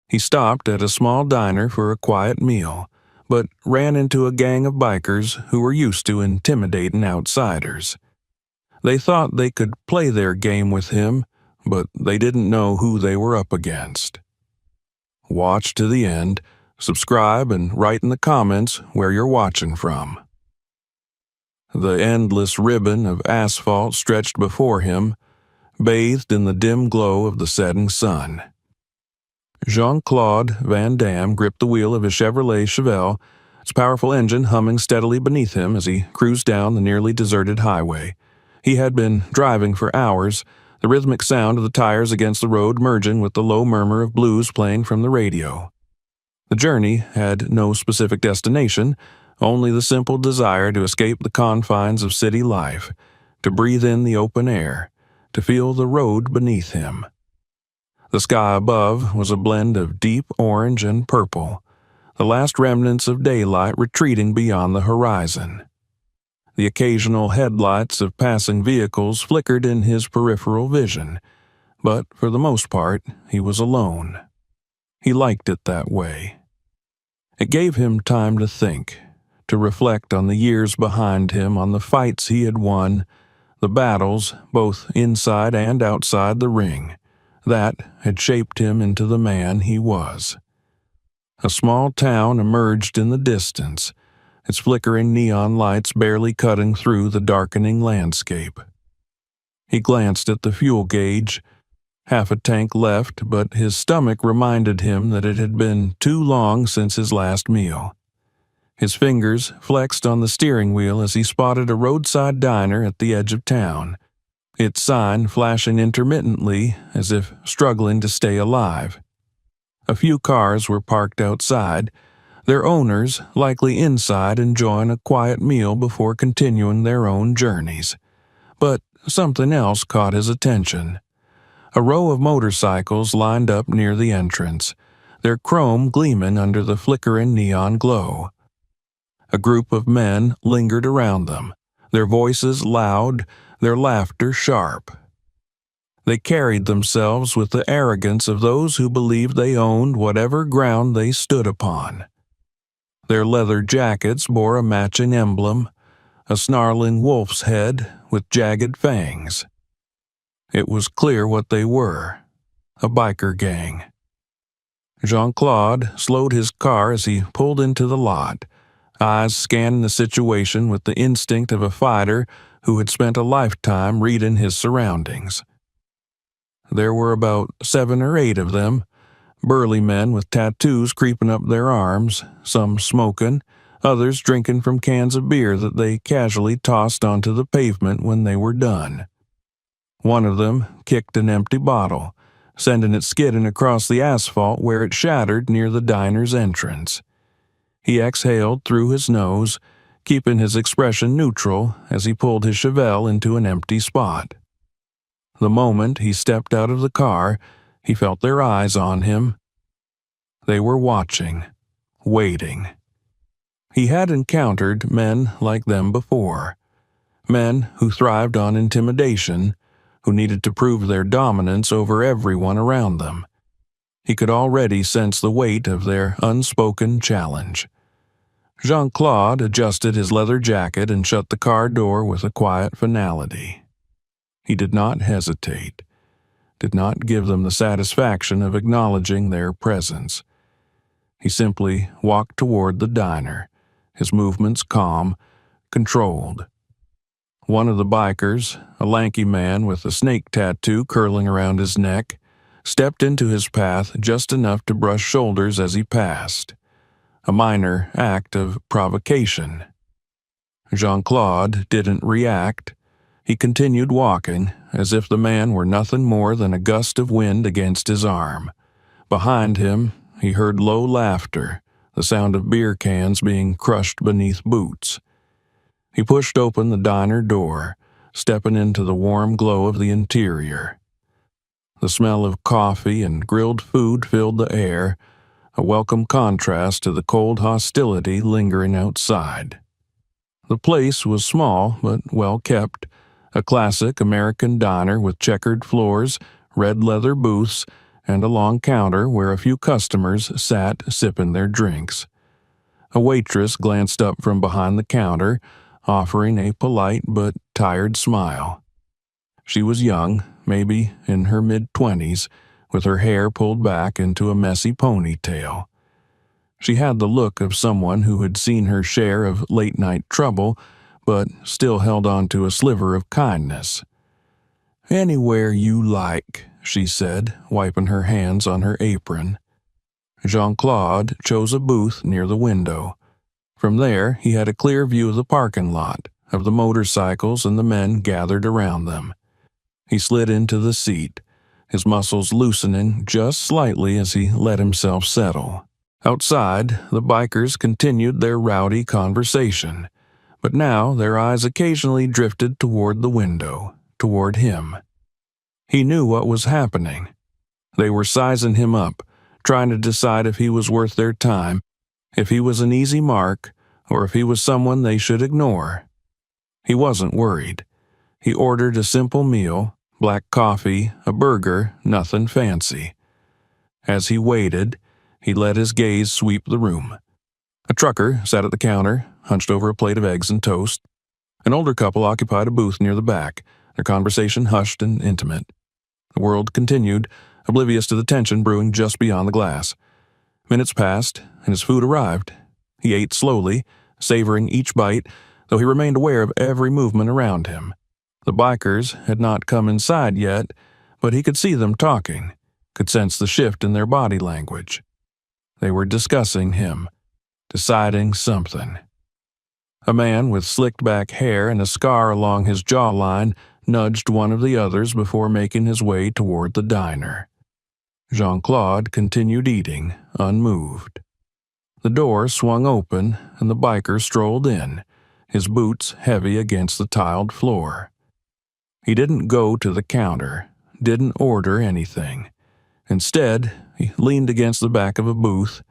He stopped at a small diner for a quiet meal, but ran into a gang of bikers who were used to intimidating outsiders. They thought they could play their game with him, but they didn't know who they were up against. Watch to the end, subscribe, and write in the comments where you're watching from. The endless ribbon of asphalt stretched before him, bathed in the dim glow of the setting sun. Jean-Claude Van Damme gripped the wheel of his Chevrolet Chevelle, its powerful engine humming steadily beneath him as he cruised down the nearly deserted highway. He had been driving for hours, the rhythmic sound of the tires against the road merging with the low murmur of blues playing from the radio. The journey had no specific destination, only the simple desire to escape the confines of city life, to breathe in the open air, to feel the road beneath him. The sky above was a blend of deep orange and purple, the last remnants of daylight retreating beyond the horizon. The occasional headlights of passing vehicles flickered in his peripheral vision, but for the most part, he was alone. He liked it that way. It gave him time to think, to reflect on the years behind him, on the fights he had won, the battles, both inside and outside the ring, that had shaped him into the man he was. A small town emerged in the distance, its flickering neon lights barely cutting through the darkening landscape. He glanced at the fuel gauge. Half a tank left, but his stomach reminded him that it had been too long since his last meal. His fingers flexed on the steering wheel as he spotted a roadside diner at the edge of town, its sign flashing intermittently as if struggling to stay alive. A few cars were parked outside, their owners likely inside enjoying a quiet meal before continuing their own journeys. But something else caught his attention. A row of motorcycles lined up near the entrance, their chrome gleaming under the flickering neon glow. A group of men lingered around them, their voices loud, their laughter sharp. They carried themselves with the arrogance of those who believed they owned whatever ground they stood upon. Their leather jackets bore a matching emblem, a snarling wolf's head with jagged fangs. It was clear what they were, a biker gang. Jean-Claude slowed his car as he pulled into the lot, eyes scanning the situation with the instinct of a fighter who had spent a lifetime reading his surroundings. There were about 7 or 8 of them, burly men with tattoos creeping up their arms, some smoking, others drinking from cans of beer that they casually tossed onto the pavement when they were done. One of them kicked an empty bottle, sending it skidding across the asphalt where it shattered near the diner's entrance. He exhaled through his nose, keeping his expression neutral as he pulled his Chevelle into an empty spot. The moment he stepped out of the car, he felt their eyes on him. They were watching, waiting. He had encountered men like them before, men who thrived on intimidation, who needed to prove their dominance over everyone around them. He could already sense the weight of their unspoken challenge. Jean-Claude adjusted his leather jacket and shut the car door with a quiet finality. He did not hesitate, did not give them the satisfaction of acknowledging their presence. He simply walked toward the diner, his movements calm, controlled. One of the bikers, a lanky man with a snake tattoo curling around his neck, stepped into his path just enough to brush shoulders as he passed, a minor act of provocation. Jean-Claude didn't react. He continued walking, as if the man were nothing more than a gust of wind against his arm. Behind him, he heard low laughter, the sound of beer cans being crushed beneath boots. He pushed open the diner door, stepping into the warm glow of the interior. The smell of coffee and grilled food filled the air, a welcome contrast to the cold hostility lingering outside. The place was small but well kept, a classic American diner with checkered floors, red leather booths, and a long counter where a few customers sat sipping their drinks. A waitress glanced up from behind the counter, offering a polite but tired smile. She was young, maybe in her mid-20s, with her hair pulled back into a messy ponytail. She had the look of someone who had seen her share of late-night trouble, but still held on to a sliver of kindness. "Anywhere you like," she said, wiping her hands on her apron. Jean-Claude chose a booth near the window. From there, he had a clear view of the parking lot, of the motorcycles and the men gathered around them. He slid into the seat, his muscles loosening just slightly as he let himself settle. Outside, the bikers continued their rowdy conversation, but now their eyes occasionally drifted toward the window, toward him. He knew what was happening. They were sizing him up, trying to decide if he was worth their time, if he was an easy mark, or if he was someone they should ignore. He wasn't worried. He ordered a simple meal, black coffee, a burger, nothing fancy. As he waited, he let his gaze sweep the room. A trucker sat at the counter, hunched over a plate of eggs and toast. An older couple occupied a booth near the back, their conversation hushed and intimate. The world continued, oblivious to the tension brewing just beyond the glass. Minutes passed, and his food arrived. He ate slowly, savoring each bite, though he remained aware of every movement around him. The bikers had not come inside yet, but he could see them talking, could sense the shift in their body language. They were discussing him, deciding something. A man with slicked-back hair and a scar along his jawline nudged one of the others before making his way toward the diner. Jean-Claude continued eating, unmoved. The door swung open, and the biker strolled in, his boots heavy against the tiled floor. He didn't go to the counter, didn't order anything. Instead, he leaned against the back of a booth,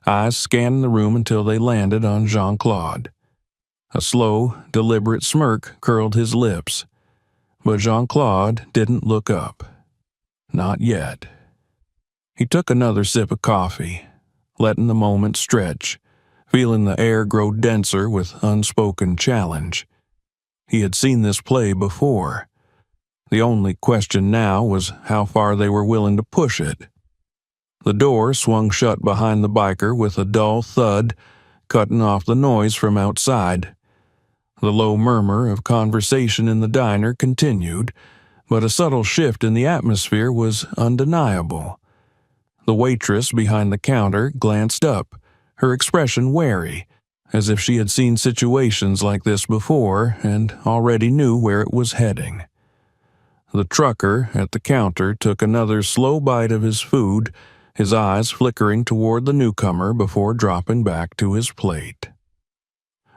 eyes scanning the room until they landed on Jean-Claude. A slow, deliberate smirk curled his lips, but Jean-Claude didn't look up. Not yet. He took another sip of coffee, letting the moment stretch, feeling the air grow denser with unspoken challenge. He had seen this play before. The only question now was how far they were willing to push it. The door swung shut behind the biker with a dull thud, cutting off the noise from outside. The low murmur of conversation in the diner continued, but a subtle shift in the atmosphere was undeniable. The waitress behind the counter glanced up, her expression wary, as if she had seen situations like this before and already knew where it was heading. The trucker at the counter took another slow bite of his food, his eyes flickering toward the newcomer before dropping back to his plate.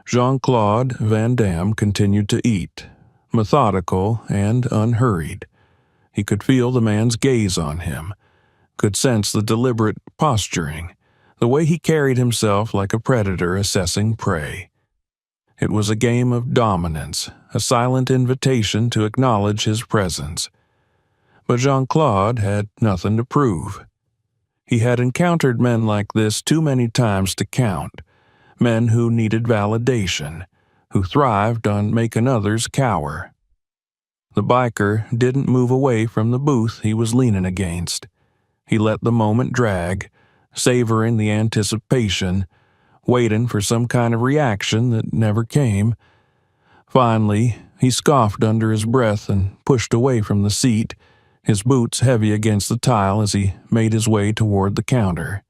Jean-Claude Van Damme continued to eat, methodical and unhurried. He could feel the man's gaze on him, could sense the deliberate posturing, the way he carried himself like a predator assessing prey. It was a game of dominance, a silent invitation to acknowledge his presence. But Jean-Claude had nothing to prove. He had encountered men like this too many times to count, men who needed validation, who thrived on making others cower. The biker didn't move away from the booth he was leaning against. He let the moment drag, savoring the anticipation, waiting for some kind of reaction that never came. Finally, he scoffed under his breath and pushed away from the seat, his boots heavy against the tile as he made his way toward the counter.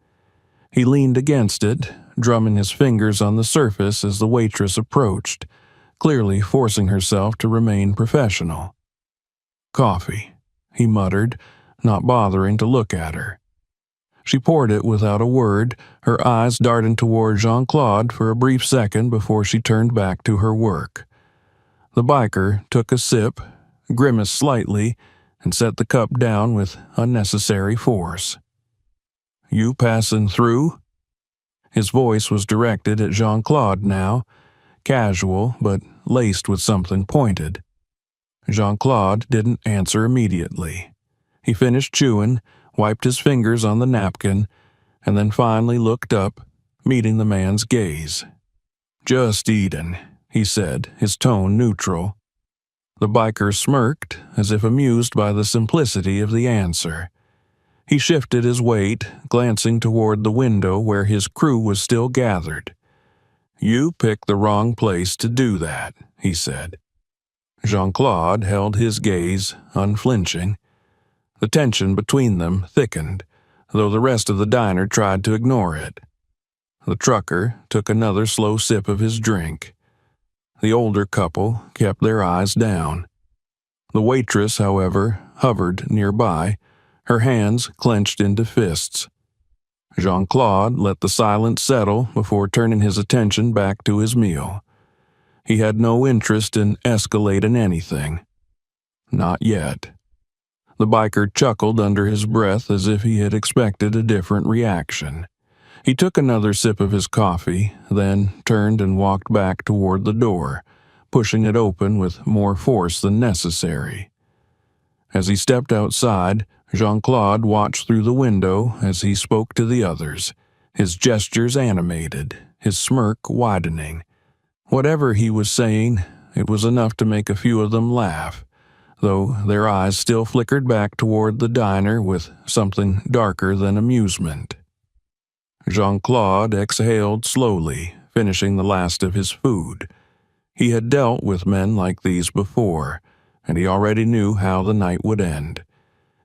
He leaned against it, drumming his fingers on the surface as the waitress approached, clearly forcing herself to remain professional. "Coffee," he muttered, not bothering to look at her. She poured it without a word, her eyes darting toward Jean-Claude for a brief second before she turned back to her work. The biker took a sip, grimaced slightly, and set the cup down with unnecessary force. "You passing through?" His voice was directed at Jean-Claude now, casual but laced with something pointed. Jean-Claude didn't answer immediately. He finished chewing, wiped his fingers on the napkin, and then finally looked up, meeting the man's gaze. "Just eatin'," he said, his tone neutral. The biker smirked, as if amused by the simplicity of the answer. He shifted his weight, glancing toward the window where his crew was still gathered. "You picked the wrong place to do that," he said. Jean-Claude held his gaze, unflinching. The tension between them thickened, though the rest of the diner tried to ignore it. The trucker took another slow sip of his drink. The older couple kept their eyes down. The waitress, however, hovered nearby, her hands clenched into fists. Jean-Claude let the silence settle before turning his attention back to his meal. He had no interest in escalating anything. Not yet. The biker chuckled under his breath as if he had expected a different reaction. He took another sip of his coffee, then turned and walked back toward the door, pushing it open with more force than necessary. As he stepped outside, Jean-Claude watched through the window as he spoke to the others, his gestures animated, his smirk widening. Whatever he was saying, it was enough to make a few of them laugh, though their eyes still flickered back toward the diner with something darker than amusement. Jean-Claude exhaled slowly, finishing the last of his food. He had dealt with men like these before, and he already knew how the night would end.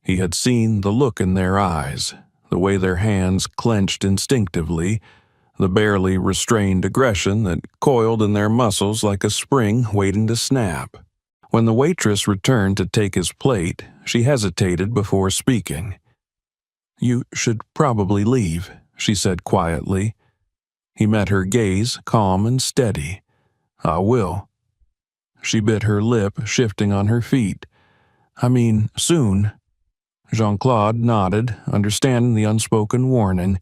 He had seen the look in their eyes, the way their hands clenched instinctively, the barely restrained aggression that coiled in their muscles like a spring waiting to snap. When the waitress returned to take his plate, she hesitated before speaking. "You should probably leave," she said quietly. He met her gaze, calm and steady. "I will." She bit her lip, shifting on her feet. "I mean, soon." Jean-Claude nodded, understanding the unspoken warning,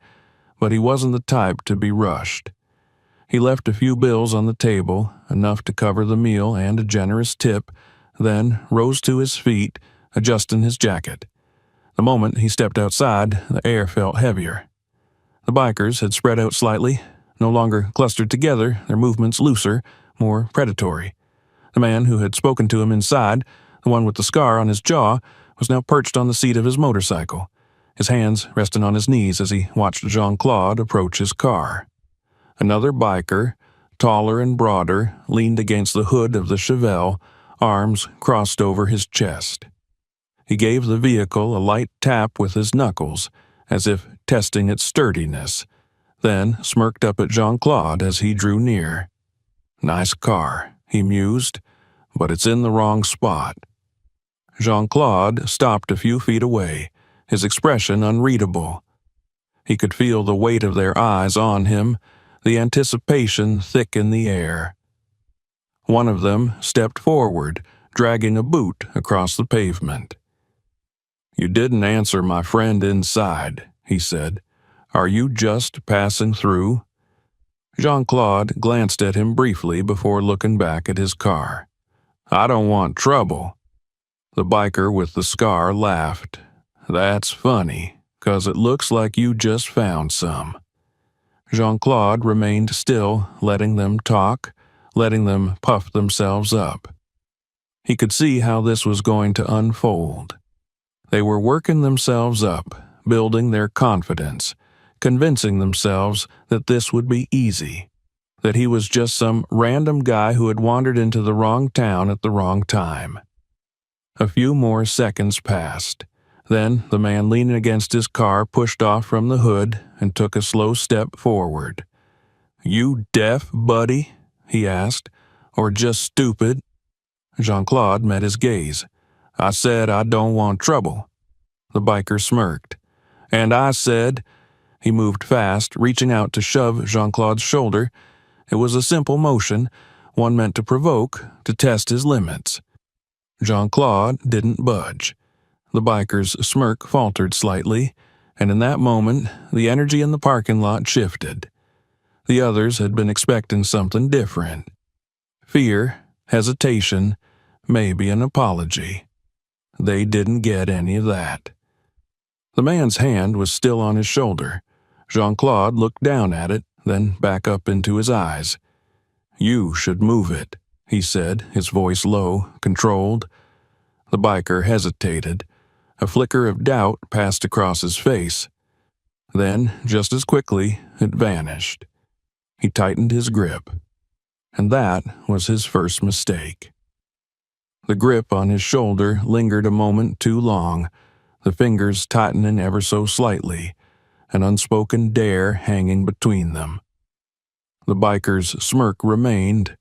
but he wasn't the type to be rushed. He left a few bills on the table, enough to cover the meal and a generous tip, then rose to his feet, adjusting his jacket. The moment he stepped outside, the air felt heavier. The bikers had spread out slightly, no longer clustered together, their movements looser, more predatory. The man who had spoken to him inside, the one with the scar on his jaw, was now perched on the seat of his motorcycle, his hands resting on his knees as he watched Jean-Claude approach his car. Another biker, taller and broader, leaned against the hood of the Chevelle, arms crossed over his chest. He gave the vehicle a light tap with his knuckles, as if testing its sturdiness, then smirked up at Jean-Claude as he drew near. "Nice car," he mused, "but it's in the wrong spot." Jean-Claude stopped a few feet away, his expression unreadable. He could feel the weight of their eyes on him, the anticipation thick in the air. One of them stepped forward, dragging a boot across the pavement. "You didn't answer my friend inside," he said. "Are you just passing through?" Jean-Claude glanced at him briefly before looking back at his car. "I don't want trouble." The biker with the scar laughed. "That's funny, 'cause it looks like you just found some." Jean-Claude remained still, letting them talk, letting them puff themselves up. He could see how this was going to unfold. They were working themselves up, building their confidence, convincing themselves that this would be easy, that he was just some random guy who had wandered into the wrong town at the wrong time. A few more seconds passed. Then the man leaning against his car pushed off from the hood and took a slow step forward. "You deaf, buddy?" he asked. "Or just stupid?" Jean-Claude met his gaze. "I said I don't want trouble." The biker smirked. "And I said—" He moved fast, reaching out to shove Jean-Claude's shoulder. It was a simple motion, one meant to provoke, to test his limits. Jean-Claude didn't budge. The biker's smirk faltered slightly, and in that moment, the energy in the parking lot shifted. The others had been expecting something different. Fear, hesitation, maybe an apology. They didn't get any of that. The man's hand was still on his shoulder. Jean-Claude looked down at it, then back up into his eyes. "You should move it," he said, his voice low, controlled. The biker hesitated. A flicker of doubt passed across his face. Then, just as quickly, it vanished. He tightened his grip. And that was his first mistake. The grip on his shoulder lingered a moment too long, the fingers tightening ever so slightly, an unspoken dare hanging between them. The biker's smirk remained,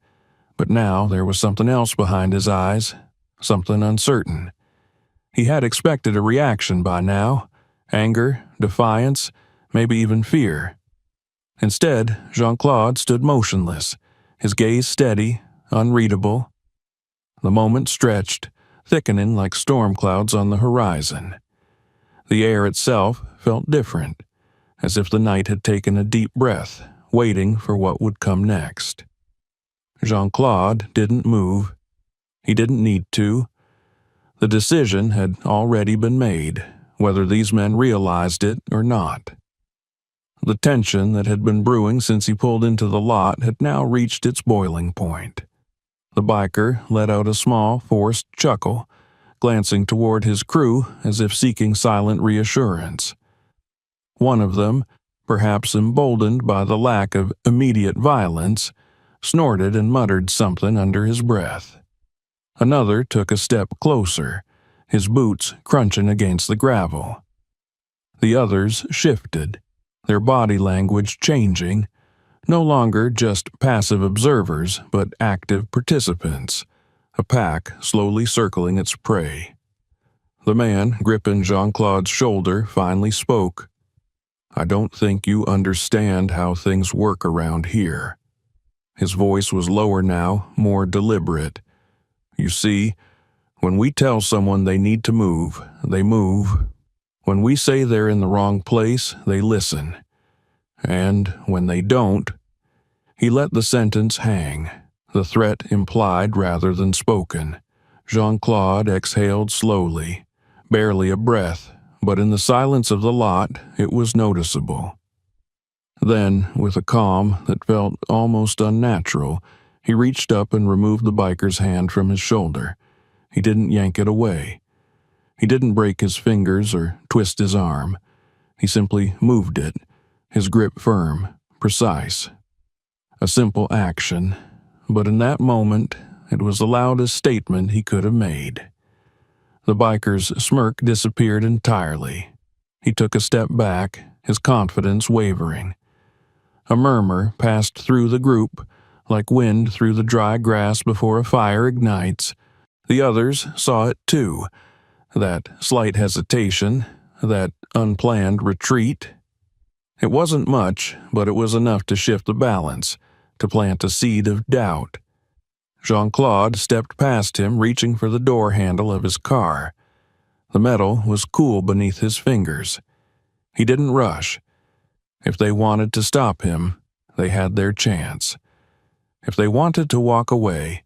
but now there was something else behind his eyes, something uncertain. He had expected a reaction by now, anger, defiance, maybe even fear. Instead, Jean-Claude stood motionless, his gaze steady, unreadable. The moment stretched, thickening like storm clouds on the horizon. The air itself felt different, as if the night had taken a deep breath, waiting for what would come next. Jean-Claude didn't move. He didn't need to. The decision had already been made, whether these men realized it or not. The tension that had been brewing since he pulled into the lot had now reached its boiling point. The biker let out a small, forced chuckle, glancing toward his crew as if seeking silent reassurance. One of them, perhaps emboldened by the lack of immediate violence, snorted and muttered something under his breath. Another took a step closer, his boots crunching against the gravel. The others shifted, their body language changing, no longer just passive observers but active participants, a pack slowly circling its prey. The man gripping Jean-Claude's shoulder finally spoke. "I don't think you understand how things work around here." His voice was lower now, more deliberate. "You see, when we tell someone they need to move, they move. When we say they're in the wrong place, they listen. And when they don't..." He let the sentence hang, the threat implied rather than spoken. Jean-Claude exhaled slowly, barely a breath, but in the silence of the lot it was noticeable. Then, with a calm that felt almost unnatural, he reached up and removed the biker's hand from his shoulder. He didn't yank it away. He didn't break his fingers or twist his arm. He simply moved it, his grip firm, precise. A simple action, but in that moment, it was the loudest statement he could have made. The biker's smirk disappeared entirely. He took a step back, his confidence wavering. A murmur passed through the group, like wind through the dry grass before a fire ignites. The others saw it too, that slight hesitation, that unplanned retreat. It wasn't much, but it was enough to shift the balance, to plant a seed of doubt. Jean-Claude stepped past him, reaching for the door handle of his car. The metal was cool beneath his fingers. He didn't rush. If they wanted to stop him, they had their chance. If they wanted to walk away,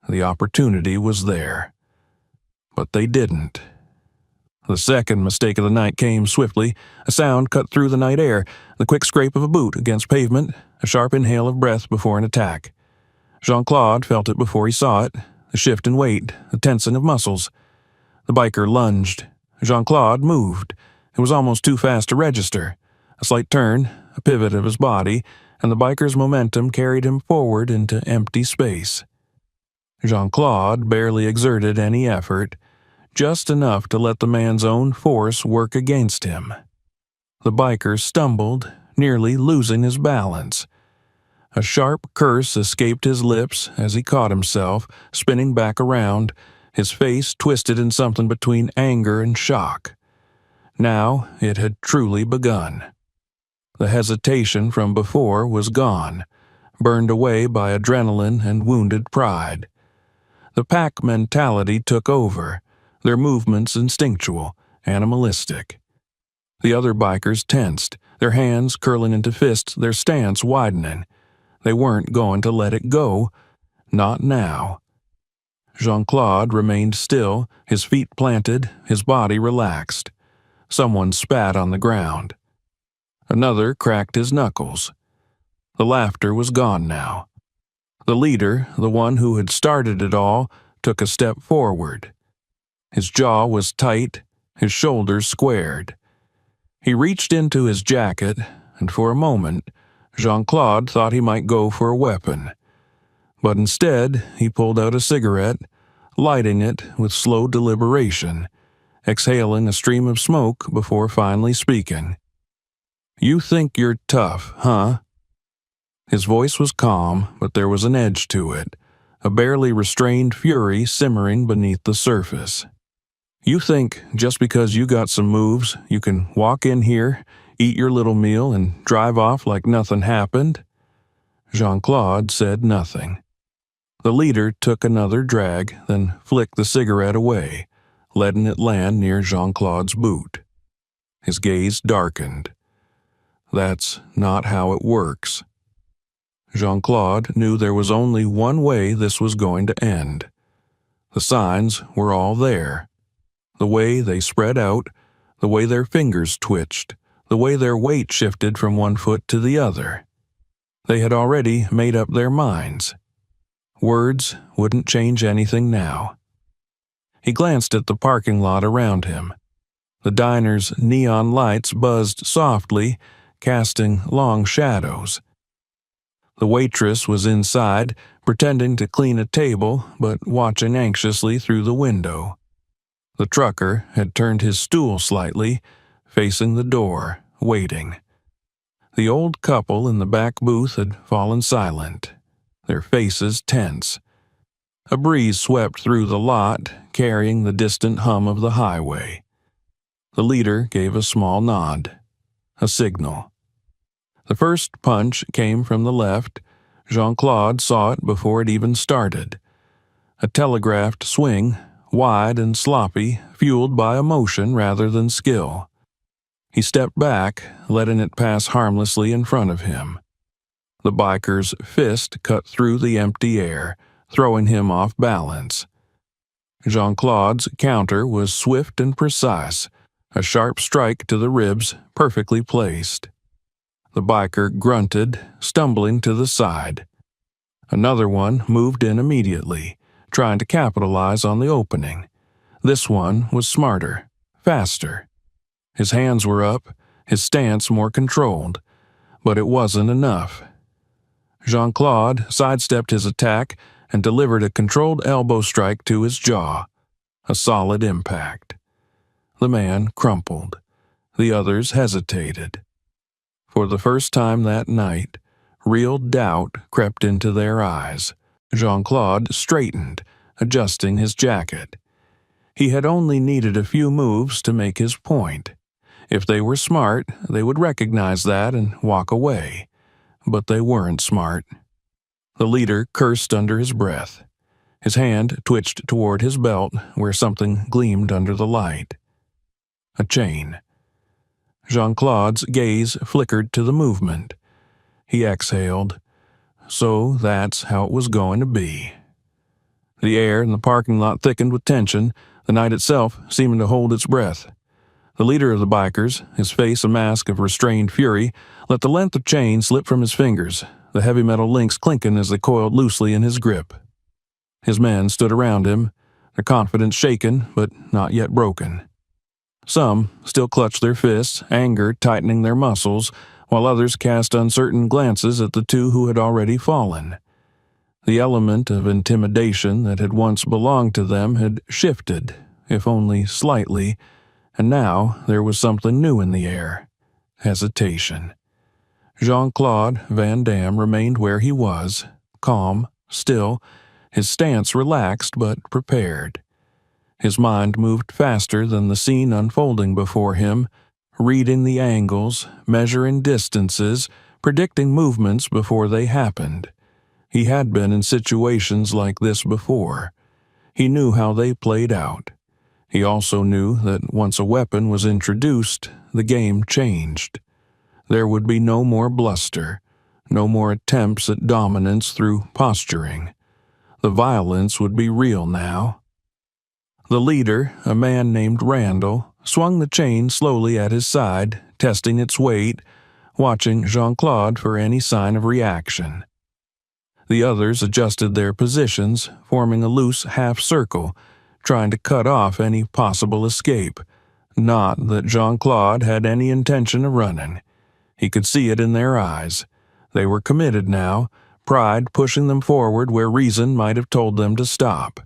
the opportunity was there. But they didn't. The second mistake of the night came swiftly. A sound cut through the night air, the quick scrape of a boot against pavement, a sharp inhale of breath before an attack. Jean-Claude felt it before he saw it, the shift in weight, the tensing of muscles. The biker lunged. Jean-Claude moved. It was almost too fast to register. A slight turn, a pivot of his body, and the biker's momentum carried him forward into empty space. Jean-Claude barely exerted any effort, just enough to let the man's own force work against him. The biker stumbled, nearly losing his balance. A sharp curse escaped his lips as he caught himself, spinning back around, his face twisted in something between anger and shock. Now it had truly begun. The hesitation from before was gone, burned away by adrenaline and wounded pride. The pack mentality took over, their movements instinctual, animalistic. The other bikers tensed, their hands curling into fists, their stance widening. They weren't going to let it go, not now. Jean-Claude remained still, his feet planted, his body relaxed. Someone spat on the ground. Another cracked his knuckles. The laughter was gone now. The leader, the one who had started it all, took a step forward. His jaw was tight, his shoulders squared. He reached into his jacket, and for a moment, Jean-Claude thought he might go for a weapon. But instead, he pulled out a cigarette, lighting it with slow deliberation, exhaling a stream of smoke before finally speaking. "You think you're tough, huh?" His voice was calm, but there was an edge to it, a barely restrained fury simmering beneath the surface. "You think just because you got some moves, you can walk in here, eat your little meal, and drive off like nothing happened?" Jean-Claude said nothing. The leader took another drag, then flicked the cigarette away, letting it land near Jean-Claude's boot. His gaze darkened. "That's not how it works." Jean-Claude knew there was only one way this was going to end. The signs were all there. The way they spread out, the way their fingers twitched, the way their weight shifted from one foot to the other. They had already made up their minds. Words wouldn't change anything now. He glanced at the parking lot around him. The diner's neon lights buzzed softly, casting long shadows. The waitress was inside, pretending to clean a table, but watching anxiously through the window. The trucker had turned his stool slightly, facing the door, waiting. The old couple in the back booth had fallen silent, their faces tense. A breeze swept through the lot, carrying the distant hum of the highway. The leader gave a small nod, a signal. The first punch came from the left. Jean-Claude saw it before it even started. A telegraphed swing, wide and sloppy, fueled by emotion rather than skill. He stepped back, letting it pass harmlessly in front of him. The biker's fist cut through the empty air, throwing him off balance. Jean-Claude's counter was swift and precise, a sharp strike to the ribs, perfectly placed. The biker grunted, stumbling to the side. Another one moved in immediately, trying to capitalize on the opening. This one was smarter, faster. His hands were up, his stance more controlled, but it wasn't enough. Jean-Claude sidestepped his attack and delivered a controlled elbow strike to his jaw. A solid impact. The man crumpled. The others hesitated. For the first time that night, real doubt crept into their eyes. Jean-Claude straightened, adjusting his jacket. He had only needed a few moves to make his point. If they were smart, they would recognize that and walk away. But they weren't smart. The leader cursed under his breath. His hand twitched toward his belt, where something gleamed under the light. A chain. Jean-Claude's gaze flickered to the movement. He exhaled. So that's how it was going to be. The air in the parking lot thickened with tension, the night itself seeming to hold its breath. The leader of the bikers, his face a mask of restrained fury, let the length of chain slip from his fingers, the heavy metal links clinking as they coiled loosely in his grip. His men stood around him, their confidence shaken but not yet broken. Some still clutched their fists, anger tightening their muscles, while others cast uncertain glances at the two who had already fallen. The element of intimidation that had once belonged to them had shifted, if only slightly, and now there was something new in the air. Hesitation. Jean-Claude Van Damme remained where he was, calm, still, his stance relaxed but prepared. His mind moved faster than the scene unfolding before him, reading the angles, measuring distances, predicting movements before they happened. He had been in situations like this before. He knew how they played out. He also knew that once a weapon was introduced, the game changed. There would be no more bluster, no more attempts at dominance through posturing. The violence would be real now. The leader, a man named Randall, swung the chain slowly at his side, testing its weight, watching Jean-Claude for any sign of reaction. The others adjusted their positions, forming a loose half-circle, trying to cut off any possible escape. Not that Jean-Claude had any intention of running. He could see it in their eyes. They were committed now, pride pushing them forward where reason might have told them to stop.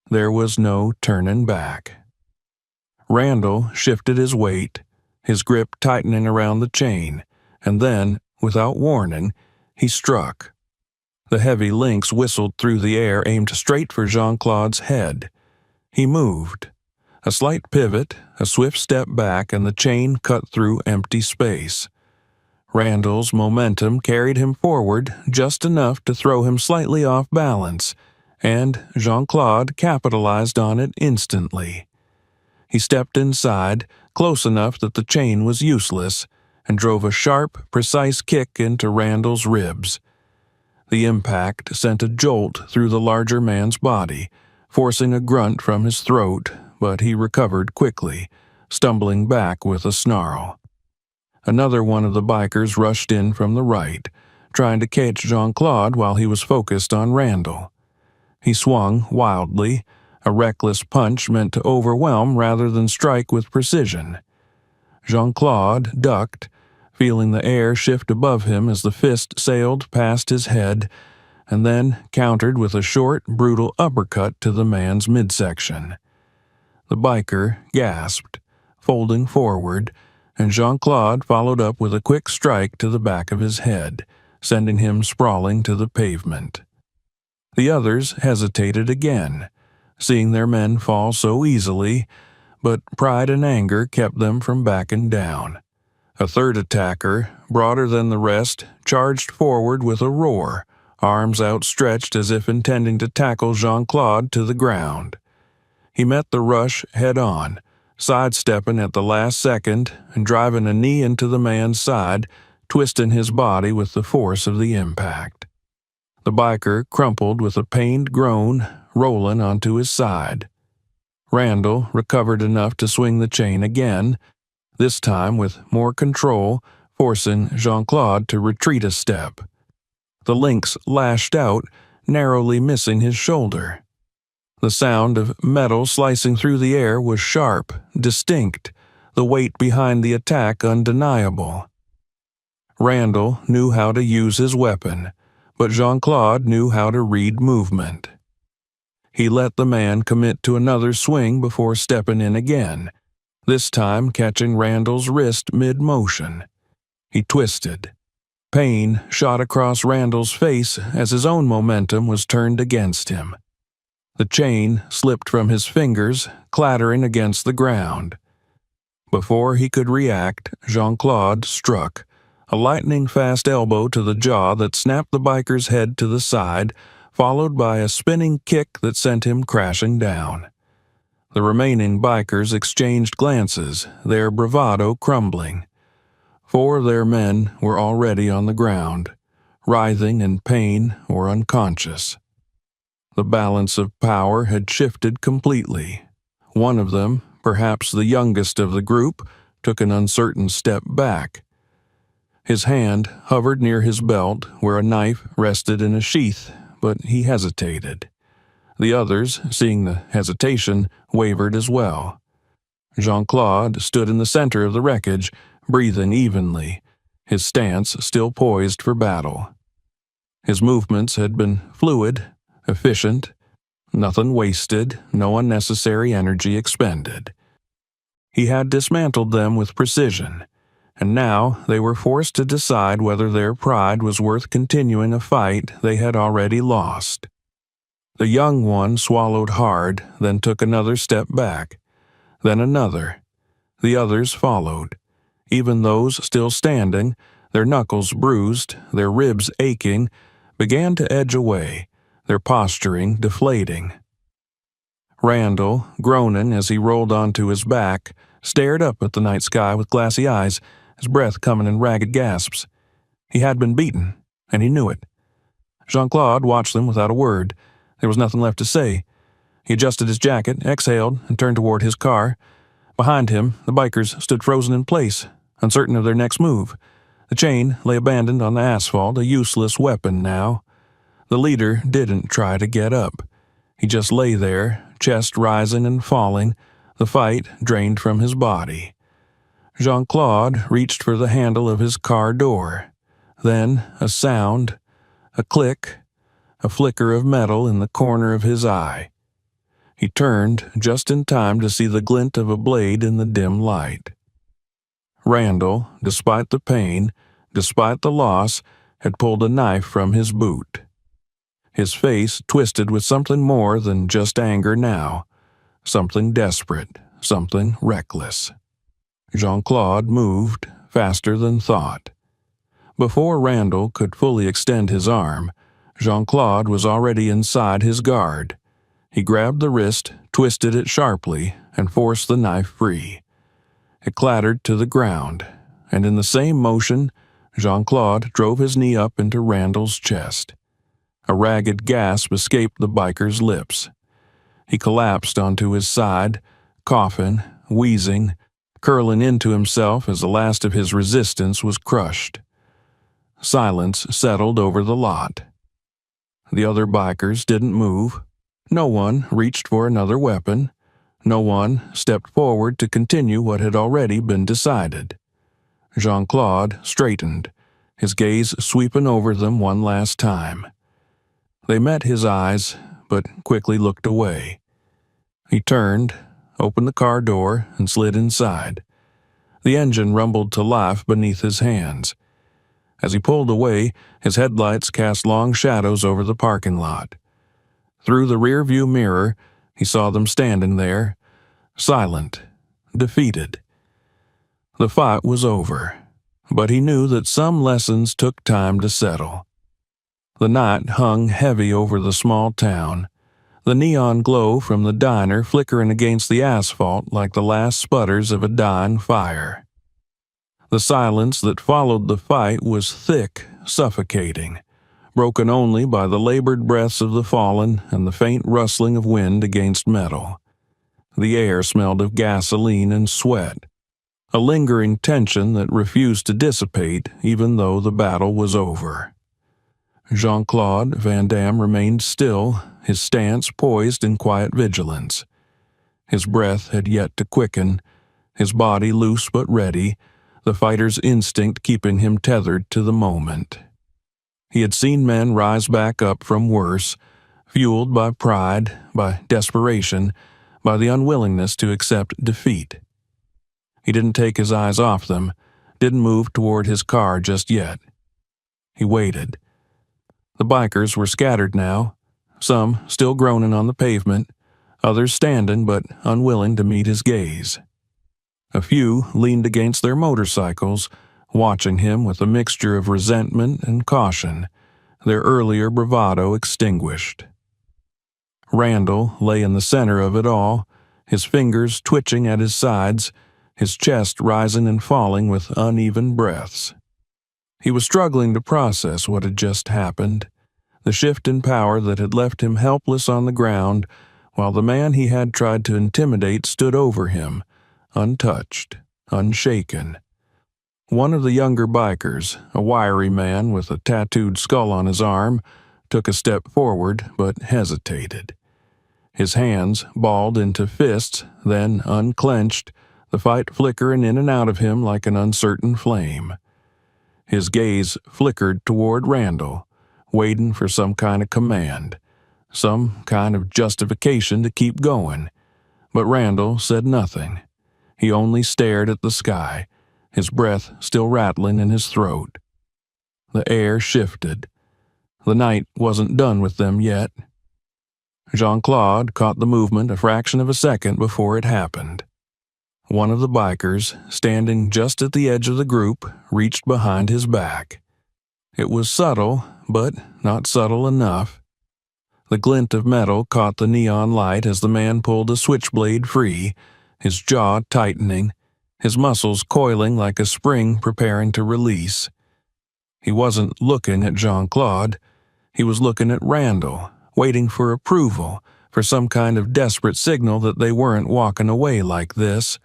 There was no turning back. Randall shifted his weight, his grip tightening around the chain, and then, without warning, he struck. The heavy links whistled through the air, aimed straight for Jean-Claude's head. He moved. A slight pivot, a swift step back, and the chain cut through empty space. Randall's momentum carried him forward just enough to throw him slightly off balance, and Jean-Claude capitalized on it instantly. He stepped inside, close enough that the chain was useless, and drove a sharp, precise kick into Randall's ribs. The impact sent a jolt through the larger man's body, forcing a grunt from his throat, but he recovered quickly, stumbling back with a snarl. Another one of the bikers rushed in from the right, trying to catch Jean-Claude while he was focused on Randall. He swung wildly, a reckless punch meant to overwhelm rather than strike with precision. Jean-Claude ducked, feeling the air shift above him as the fist sailed past his head, and then countered with a short, brutal uppercut to the man's midsection. The biker gasped, folding forward, and Jean-Claude followed up with a quick strike to the back of his head, sending him sprawling to the pavement. The others hesitated again, seeing their men fall so easily, but pride and anger kept them from backing down. A third attacker, broader than the rest, charged forward with a roar, arms outstretched as if intending to tackle Jean-Claude to the ground. He met the rush head-on, sidestepping at the last second and driving a knee into the man's side, twisting his body with the force of the impact. The biker crumpled with a pained groan, rolling onto his side. Randall recovered enough to swing the chain again, this time with more control, forcing Jean-Claude to retreat a step. The links lashed out, narrowly missing his shoulder. The sound of metal slicing through the air was sharp, distinct, the weight behind the attack undeniable. Randall knew how to use his weapon, but Jean-Claude knew how to read movement. He let the man commit to another swing before stepping in again, this time catching Randall's wrist mid-motion. He twisted. Pain shot across Randall's face as his own momentum was turned against him. The chain slipped from his fingers, clattering against the ground. Before he could react, Jean-Claude struck, a lightning-fast elbow to the jaw that snapped the biker's head to the side, followed by a spinning kick that sent him crashing down. The remaining bikers exchanged glances, their bravado crumbling. 4 of their men were already on the ground, writhing in pain or unconscious. The balance of power had shifted completely. One of them, perhaps the youngest of the group, took an uncertain step back. His hand hovered near his belt where a knife rested in a sheath, but he hesitated. The others, seeing the hesitation, wavered as well. Jean-Claude stood in the center of the wreckage, breathing evenly, his stance still poised for battle. His movements had been fluid, efficient, nothing wasted, no unnecessary energy expended. He had dismantled them with precision, and now they were forced to decide whether their pride was worth continuing a fight they had already lost. The young one swallowed hard, then took another step back, then another. The others followed. Even those still standing, their knuckles bruised, their ribs aching, began to edge away, their posturing deflating. Randall, groaning as he rolled onto his back, stared up at the night sky with glassy eyes, his breath coming in ragged gasps. He had been beaten, and he knew it. Jean-Claude watched them without a word. There was nothing left to say. He adjusted his jacket, exhaled, and turned toward his car. Behind him, the bikers stood frozen in place, uncertain of their next move. The chain lay abandoned on the asphalt, a useless weapon now. The leader didn't try to get up. He just lay there, chest rising and falling, the fight drained from his body. Jean-Claude reached for the handle of his car door. Then a sound, a click, a flicker of metal in the corner of his eye. He turned just in time to see the glint of a blade in the dim light. Randall, despite the pain, despite the loss, had pulled a knife from his boot. His face twisted with something more than just anger now, something desperate, something reckless. Jean-Claude moved faster than thought. Before Randall could fully extend his arm, Jean-Claude was already inside his guard. He grabbed the wrist, twisted it sharply, and forced the knife free. It clattered to the ground, and in the same motion, Jean-Claude drove his knee up into Randall's chest. A ragged gasp escaped the biker's lips. He collapsed onto his side, coughing, wheezing, curling into himself as the last of his resistance was crushed. Silence settled over the lot. The other bikers didn't move. No one reached for another weapon. No one stepped forward to continue what had already been decided. Jean-Claude straightened, his gaze sweeping over them one last time. They met his eyes, but quickly looked away. He turned, opened the car door, and slid inside. The engine rumbled to life beneath his hands. As he pulled away, his headlights cast long shadows over the parking lot. Through the rear-view mirror, he saw them standing there, silent, defeated. The fight was over, but he knew that some lessons took time to settle. The night hung heavy over the small town, the neon glow from the diner flickering against the asphalt like the last sputters of a dying fire. The silence that followed the fight was thick, suffocating, broken only by the labored breaths of the fallen and the faint rustling of wind against metal. The air smelled of gasoline and sweat, a lingering tension that refused to dissipate even though the battle was over. Jean-Claude Van Damme remained still, his stance poised in quiet vigilance. His breath had yet to quicken, his body loose but ready, the fighter's instinct keeping him tethered to the moment. He had seen men rise back up from worse, fueled by pride, by desperation, by the unwillingness to accept defeat. He didn't take his eyes off them, didn't move toward his car just yet. He waited. The bikers were scattered now, some still groaning on the pavement, others standing but unwilling to meet his gaze. A few leaned against their motorcycles, watching him with a mixture of resentment and caution, their earlier bravado extinguished. Randall lay in the center of it all, his fingers twitching at his sides, his chest rising and falling with uneven breaths. He was struggling to process what had just happened, the shift in power that had left him helpless on the ground, while the man he had tried to intimidate stood over him, untouched, unshaken. One of the younger bikers, a wiry man with a tattooed skull on his arm, took a step forward but hesitated. His hands balled into fists, then unclenched, the fight flickering in and out of him like an uncertain flame. His gaze flickered toward Randall, waiting for some kind of command, some kind of justification to keep going. But Randall said nothing. He only stared at the sky, his breath still rattling in his throat. The air shifted. The night wasn't done with them yet. Jean-Claude caught the movement a fraction of a second before it happened. One of the bikers, standing just at the edge of the group, reached behind his back. It was subtle, but not subtle enough. The glint of metal caught the neon light as the man pulled a switchblade free, his jaw tightening, his muscles coiling like a spring preparing to release. He wasn't looking at Jean-Claude. He was looking at Randall, waiting for approval, for some kind of desperate signal that they weren't walking away like this,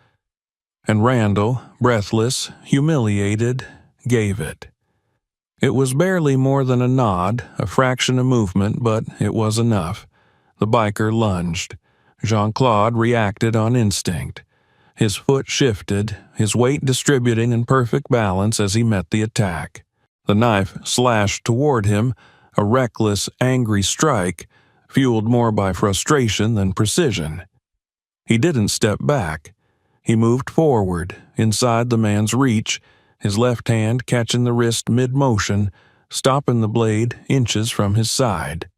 And Randall, breathless, humiliated, gave it. It was barely more than a nod, a fraction of movement, but it was enough. The biker lunged. Jean-Claude reacted on instinct. His foot shifted, his weight distributing in perfect balance as he met the attack. The knife slashed toward him, a reckless, angry strike, fueled more by frustration than precision. He didn't step back. He moved forward, inside the man's reach, his left hand catching the wrist mid-motion, stopping the blade inches from his side.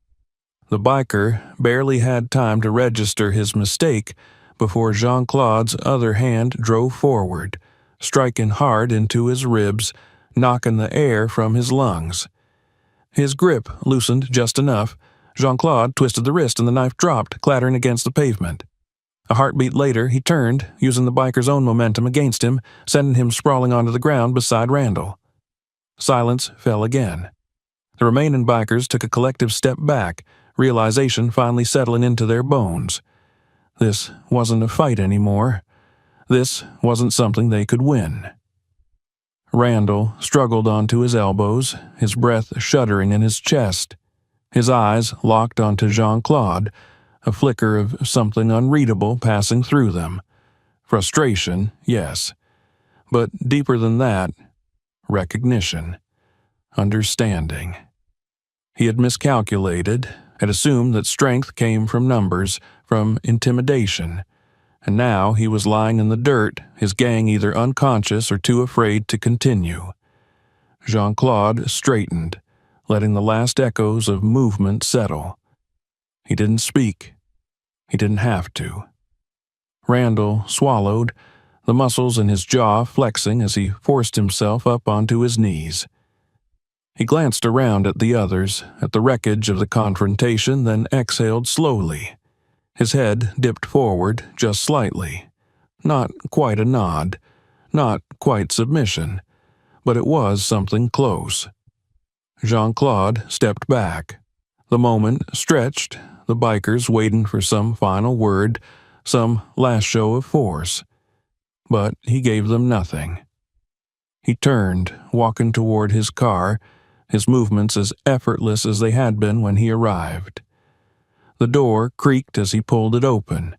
The biker barely had time to register his mistake before Jean-Claude's other hand drove forward, striking hard into his ribs, knocking the air from his lungs. His grip loosened just enough. Jean-Claude twisted the wrist and the knife dropped, clattering against the pavement. A heartbeat later, he turned, using the biker's own momentum against him, sending him sprawling onto the ground beside Randall. Silence fell again. The remaining bikers took a collective step back, realization finally settling into their bones. This wasn't a fight anymore. This wasn't something they could win. Randall struggled onto his elbows, his breath shuddering in his chest. His eyes locked onto Jean-Claude, a flicker of something unreadable passing through them. Frustration, yes. But deeper than that, recognition. Understanding. He had miscalculated, had assumed that strength came from numbers, from intimidation, and now he was lying in the dirt, his gang either unconscious or too afraid to continue. Jean-Claude straightened, letting the last echoes of movement settle. He didn't speak. He didn't have to. Randall swallowed, the muscles in his jaw flexing as he forced himself up onto his knees. He glanced around at the others, at the wreckage of the confrontation, then exhaled slowly. His head dipped forward just slightly. Not quite a nod, not quite submission, but it was something close. Jean-Claude stepped back. The moment stretched, the bikers waiting for some final word, some last show of force. But he gave them nothing. He turned, walking toward his car, his movements as effortless as they had been when he arrived. The door creaked as he pulled it open.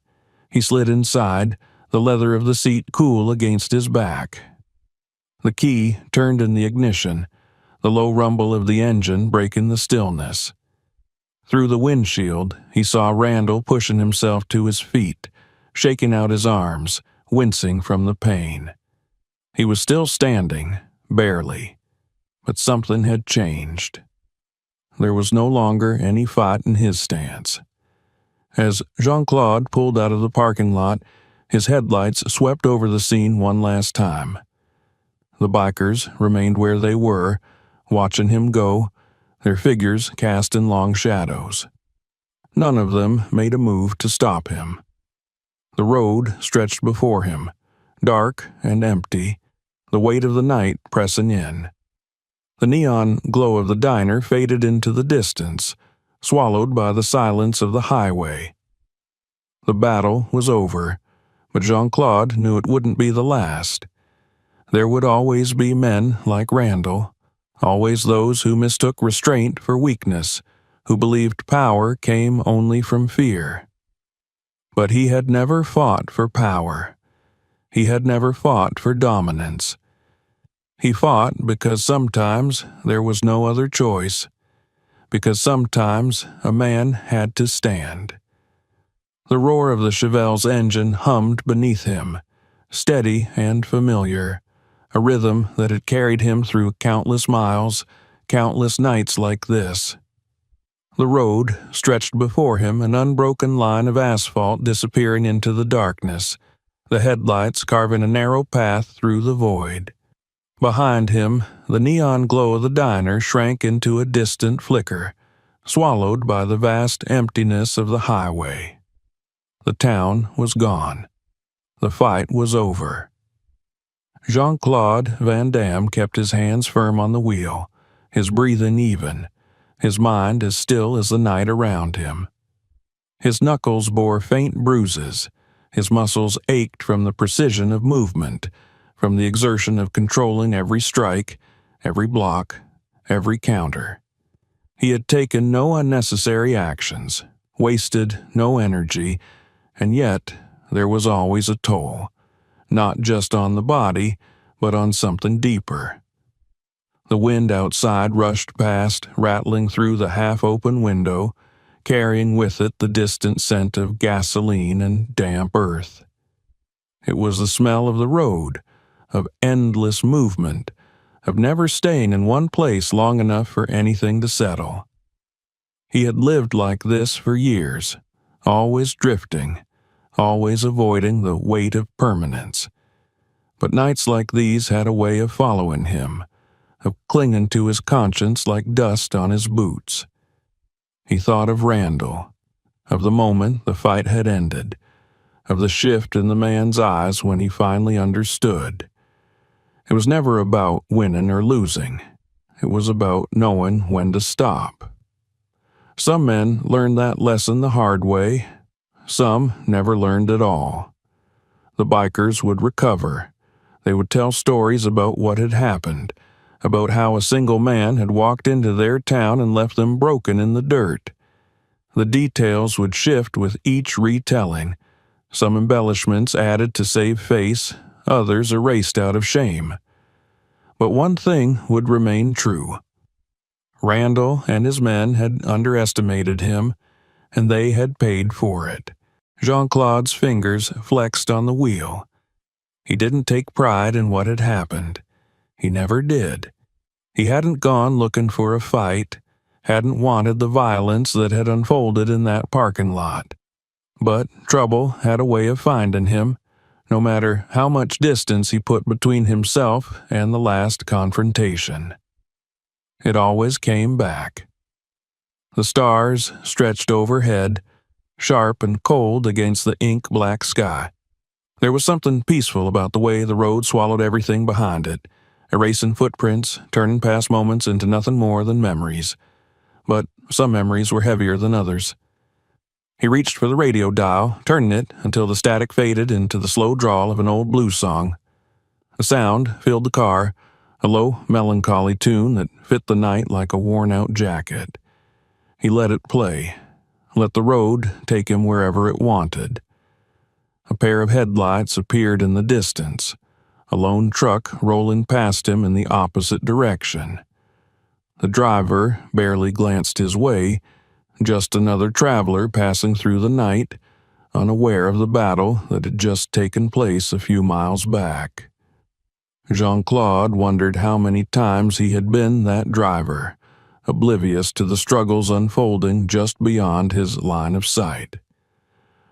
He slid inside, the leather of the seat cool against his back. The key turned in the ignition, the low rumble of the engine breaking the stillness. Through the windshield, he saw Randall pushing himself to his feet, shaking out his arms, wincing from the pain. He was still standing, barely, but something had changed. There was no longer any fight in his stance. As Jean-Claude pulled out of the parking lot, his headlights swept over the scene one last time. The bikers remained where they were, watching him go, their figures cast in long shadows. None of them made a move to stop him. The road stretched before him, dark and empty, the weight of the night pressing in. The neon glow of the diner faded into the distance, swallowed by the silence of the highway. The battle was over, but Jean-Claude knew it wouldn't be the last. There would always be men like Randall, always those who mistook restraint for weakness, who believed power came only from fear. But he had never fought for power. He had never fought for dominance. He fought because sometimes there was no other choice, because sometimes a man had to stand. The roar of the Chevelle's engine hummed beneath him, steady and familiar, a rhythm that had carried him through countless miles, countless nights like this. The road stretched before him, an unbroken line of asphalt disappearing into the darkness, the headlights carving a narrow path through the void. Behind him, the neon glow of the diner shrank into a distant flicker, swallowed by the vast emptiness of the highway. The town was gone. The fight was over. Jean-Claude Van Damme kept his hands firm on the wheel, his breathing even, his mind as still as the night around him. His knuckles bore faint bruises, His muscles ached from the precision of movement, from the exertion of controlling every strike, every block, every counter. He had taken no unnecessary actions, wasted no energy, and yet there was always a toll, not just on the body, but on something deeper. The wind outside rushed past, rattling through the half-open window, carrying with it the distant scent of gasoline and damp earth. It was the smell of the road, of endless movement, of never staying in one place long enough for anything to settle. He had lived like this for years, always drifting, always avoiding the weight of permanence. But nights like these had a way of following him, of clinging to his conscience like dust on his boots. He thought of Randall, of the moment the fight had ended, of the shift in the man's eyes when he finally understood. It was never about winning or losing. It was about knowing when to stop. Some men learned that lesson the hard way. Some never learned at all. The bikers would recover. They would tell stories about what had happened, about how a single man had walked into their town and left them broken in the dirt. The details would shift with each retelling, some embellishments added to save face, others erased out of shame. But one thing would remain true. Randall and his men had underestimated him, and they had paid for it. Jean-Claude's fingers flexed on the wheel. He didn't take pride in what had happened. He never did. He hadn't gone looking for a fight, hadn't wanted the violence that had unfolded in that parking lot. But trouble had a way of finding him, no matter how much distance he put between himself and the last confrontation. It always came back. The stars stretched overhead, sharp and cold against the ink-black sky. There was something peaceful about the way the road swallowed everything behind it, erasing footprints, turning past moments into nothing more than memories. But some memories were heavier than others. He reached for the radio dial, turning it until the static faded into the slow drawl of an old blues song. The sound filled the car, a low, melancholy tune that fit the night like a worn-out jacket. He let it play, let the road take him wherever it wanted. A pair of headlights appeared in the distance, a lone truck rolling past him in the opposite direction. The driver barely glanced his way, just another traveler passing through the night, unaware of the battle that had just taken place a few miles back. Jean-Claude wondered how many times he had been that driver, oblivious to the struggles unfolding just beyond his line of sight.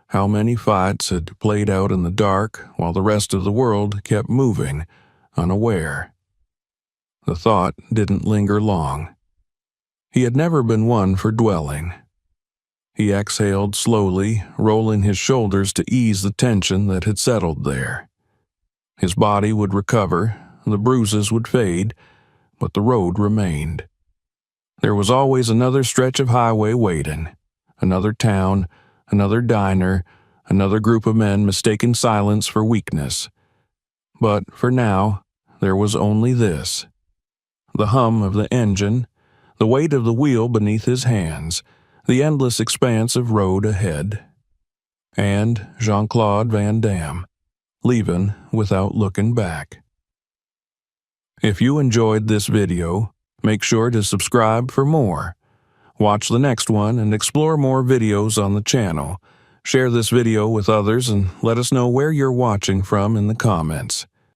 How many fights had played out in the dark while the rest of the world kept moving, unaware. The thought didn't linger long. He had never been one for dwelling. He exhaled slowly, rolling his shoulders to ease the tension that had settled there. His body would recover, the bruises would fade, but the road remained. There was always another stretch of highway waiting, another town, another diner, another group of men mistaking silence for weakness. But for now, there was only this. The hum of the engine, the weight of the wheel beneath his hands, the endless expanse of road ahead. And Jean-Claude Van Damme, leaving without looking back. If you enjoyed this video, make sure to subscribe for more. Watch the next one and explore more videos on the channel. Share this video with others and let us know where you're watching from in the comments.